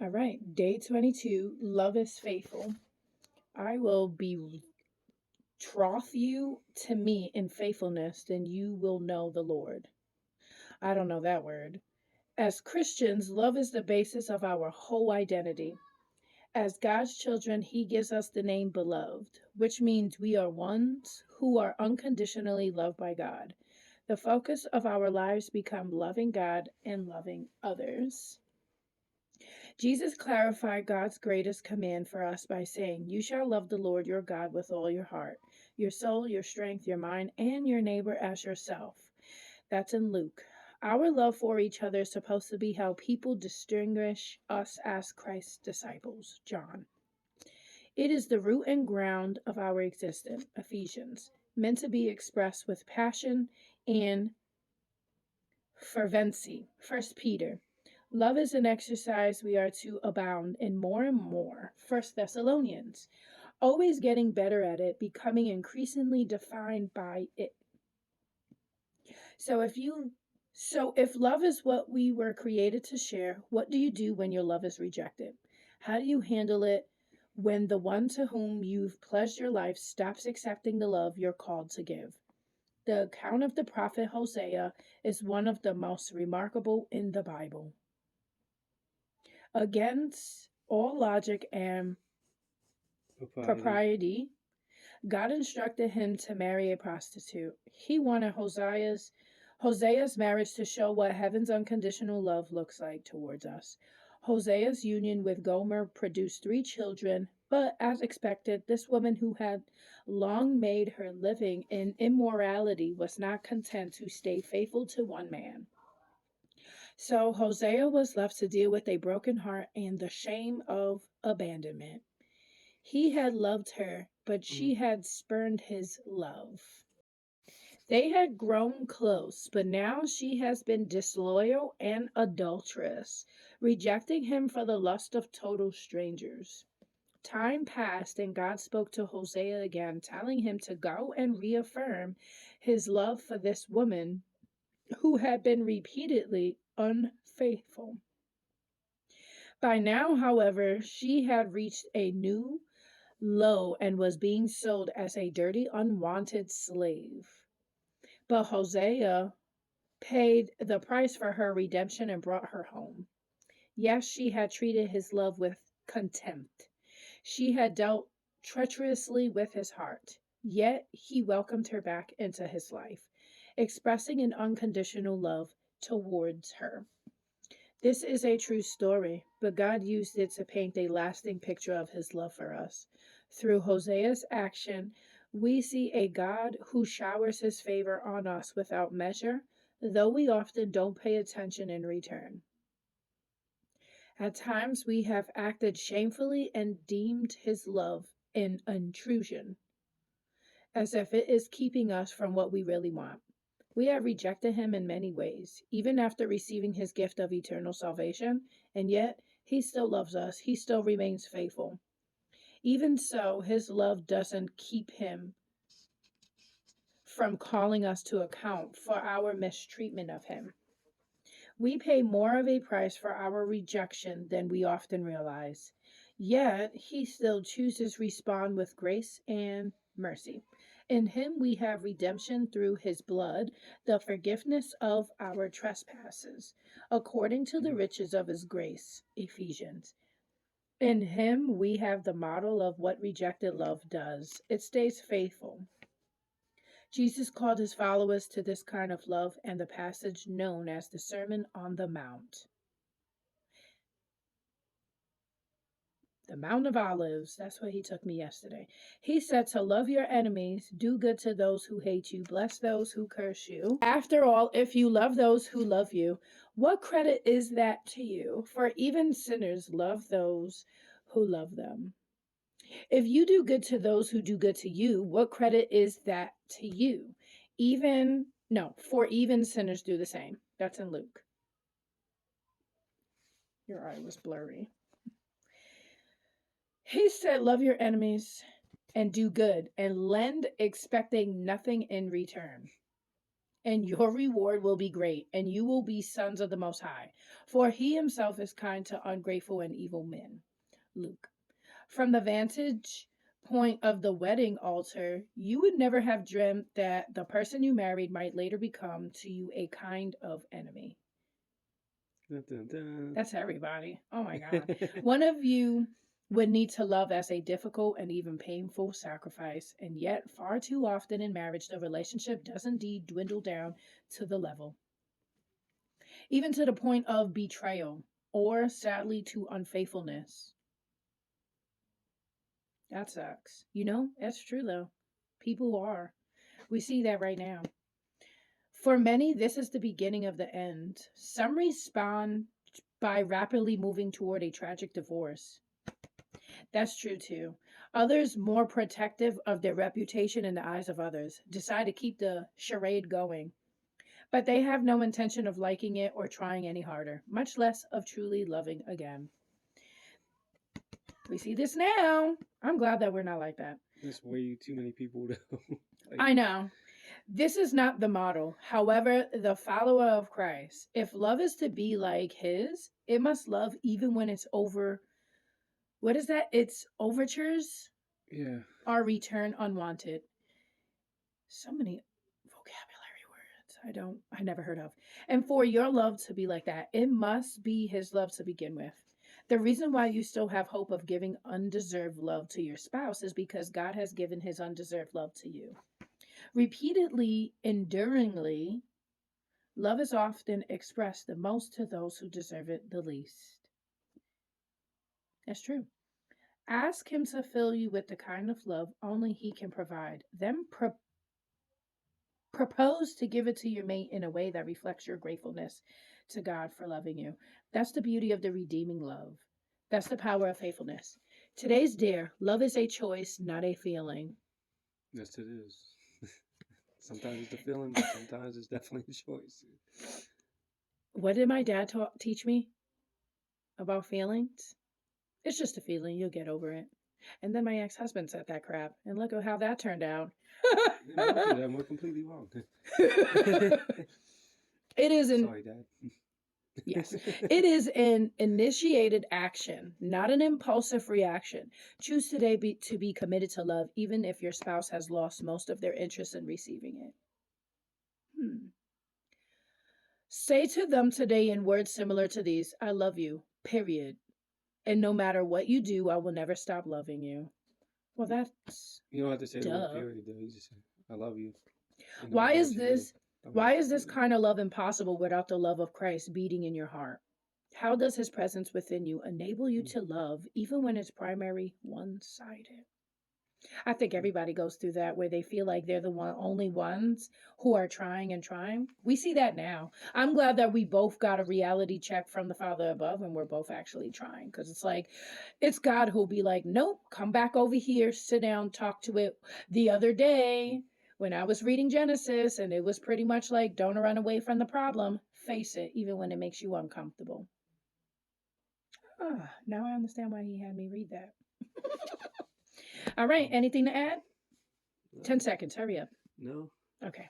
All right, day 22, love is faithful. I will betroth you to me in faithfulness, then you will know the Lord. I don't know that word. As Christians, love is the basis of our whole identity. As God's children, He gives us the name beloved, which means we are ones who are unconditionally loved by God. The focus of our lives become loving God and loving others. Jesus clarified God's greatest command for us by saying, "You shall love the Lord your God with all your heart, your soul, your strength, your mind, and your neighbor as yourself." That's in Luke. Our love for each other is supposed to be how people distinguish us as Christ's disciples. John. It is the root and ground of our existence. Ephesians. Meant to be expressed with passion and fervency. First Peter. Love is an exercise we are to abound in more and more. First Thessalonians. Always getting better at it, becoming increasingly defined by it. So if love is what we were created to share, what do you do when your love is rejected? How do you handle it when the one to whom you've pledged your life stops accepting the love you're called to give? The account of the prophet Hosea is one of the most remarkable in the Bible. Against all logic and propriety, God instructed him to marry a prostitute. He wanted Hosea's marriage to show what heaven's unconditional love looks like towards us. Hosea's union with Gomer produced 3 children, but as expected, this woman who had long made her living in immorality was not content to stay faithful to one man. So Hosea was left to deal with a broken heart and the shame of abandonment. He had loved her, but she had spurned his love. They had grown close, but now she has been disloyal and adulterous, rejecting him for the lust of total strangers. Time passed, and God spoke to Hosea again, telling him to go and reaffirm his love for this woman who had been repeatedly unfaithful. By now, however, she had reached a new low and was being sold as a dirty, unwanted slave. But Hosea paid the price for her redemption and brought her home. Yes, she had treated his love with contempt. She had dealt treacherously with his heart. Yet he welcomed her back into his life, expressing an unconditional love towards her. This is a true story, but God used it to paint a lasting picture of his love for us. Through Hosea's action, we see a God who showers his favor on us without measure, though we often don't pay attention in return. At times, we have acted shamefully and deemed his love an intrusion, as if it is keeping us from what we really want. We have rejected him in many ways, even after receiving his gift of eternal salvation, and yet he still loves us. He still remains faithful. Even so, his love doesn't keep him from calling us to account for our mistreatment of him. We pay more of a price for our rejection than we often realize. Yet, he still chooses to respond with grace and mercy. In him we have redemption through his blood, the forgiveness of our trespasses, according to the riches of his grace. Ephesians. In him we have the model of what rejected love does. It stays faithful. Jesus called his followers to this kind of love and the passage known as the Sermon on the Mount. The Mount of Olives, that's where he took me yesterday. He said to love your enemies, do good to those who hate you, bless those who curse you. After all, if you love those who love you, what credit is that to you? For even sinners love those who love them. If you do good to those who do good to you, what credit is that to you? For even sinners do the same. That's in Luke. Your eye was blurry. He said, love your enemies and do good and lend expecting nothing in return. and your reward will be great, and you will be sons of the Most High. For he himself is kind to ungrateful and evil men. Luke. From the vantage point of the wedding altar, you would never have dreamt that the person you married might later become to you a kind of enemy. Dun, dun, dun. That's everybody. Oh my God. One of you would need to love as a difficult and even painful sacrifice, and yet far too often in marriage, the relationship does indeed dwindle down to the level, even to the point of betrayal, or sadly to unfaithfulness. That sucks. You know, that's true though. People are. We see that right now. For many, this is the beginning of the end. Some respond by rapidly moving toward a tragic divorce. That's true too. Others, more protective of their reputation in the eyes of others, decide to keep the charade going. But they have no intention of liking it or trying any harder, much less of truly loving again. We see this now. I'm glad that we're not like that. There's way too many people though. I know. This is not the model. However, the follower of Christ, if love is to be like his, it must love even when it's over. What is that? It's overtures Yeah. are return unwanted. So many vocabulary words I never heard of. And for your love to be like that, it must be his love to begin with. The reason why you still have hope of giving undeserved love to your spouse is because God has given his undeserved love to you. Repeatedly, enduringly, love is often expressed the most to those who deserve it the least. That's true. Ask him to fill you with the kind of love only he can provide. Then propose to give it to your mate in a way that reflects your gratefulness to God for loving you. That's the beauty of the redeeming love. That's the power of faithfulness. Today's dear, love is a choice, not a feeling. Yes, it is. Sometimes it's the feeling, but sometimes it's definitely the choice. What did my dad teach me about feelings? It's just a feeling, you'll get over it. And then my ex husband said that crap, and look at how that turned out. And we're completely wrong. It is an Sorry, Dad. yes, it is an initiated action, not an impulsive reaction. Choose today to be committed to love, even if your spouse has lost most of their interest in receiving it. Say to them today in words similar to these: I love you, period. And no matter what you do, I will never stop loving you. Well, that's You don't have to say the word duh. period though. You just say, I love you. And no Why matter is what you do, this I'm gonna why stop is this loving kind of love impossible without the love of Christ beating in your heart? How does his presence within you enable you you. to love even when it's primary one-sided? I think everybody goes through that where they feel like they're the only ones who are trying and trying. We see that now. I'm glad that we both got a reality check from the Father above and we're both actually trying, because it's like it's God who'll be like, "Nope, come back over here, sit down, talk to it." The other day when I was reading Genesis, and it was pretty much like, don't run away from the problem, face it even when it makes you uncomfortable. Now I understand why he had me read that. All right, anything to add? 10 seconds, hurry up. No. Okay.